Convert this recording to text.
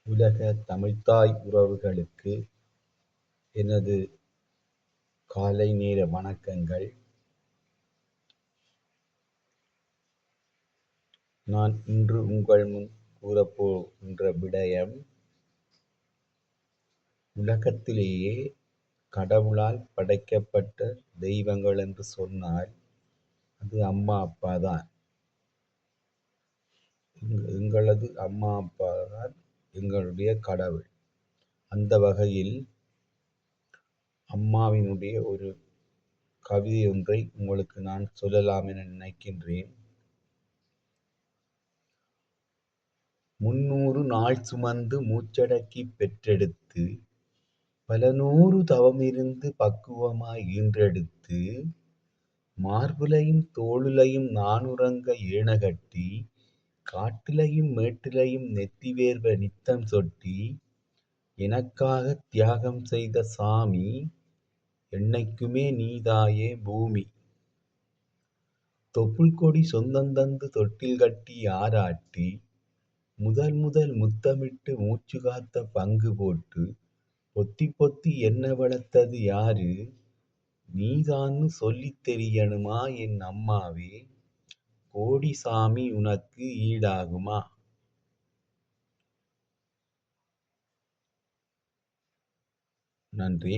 உலக தமிழ்த்தாய் உறவுகளுக்கு எனது காலை நேர வணக்கங்கள். நான் இன்று உங்கள் முன் கூறப்போகின்ற விடயம், உலகத்திலேயே கடவுளால் படைக்கப்பட்ட தெய்வங்கள் என்று சொன்னால் அது அம்மா அப்பா தான். எங்களது அம்மா அப்பா தான் எங்களுடைய கடவுள். அந்த வகையில் அம்மாவினுடைய ஒரு கவிதை ஒன்றை உங்களுக்கு நான் சொல்லலாம் என நினைக்கின்றேன். 300 நாள் சுமந்து மூச்சடக்கிப் பெற்றெடுத்து, பல 100 தவமிருந்து பக்குவமாய் ஈன்றெடுத்து, மார்புலையும் தோளுலையும் நானுறங்க ஏணகட்டி, காட்டிலையும் மேட்டிலையும் நெத்தி வேர்வை நித்தம் சொட்டி, எனக்காகத் தியாகம் செய்த சாமி, என்னைக்குமே நீதாயே பூமி. தொப்புள் கொடி சொந்தந்தந்து தொட்டில் கட்டி ஆராட்டி, முதல் முதல் முத்தமிட்டு மூச்சு காத்த பங்கு போட்டு, பொத்தி பொத்தி என்ன வளர்த்தது யாரு, நீதான்னு சொல்லித் தெரியணுமா என் அம்மாவே, கோடி சாமி உனக்கு ஈடாகுமா? நன்றி.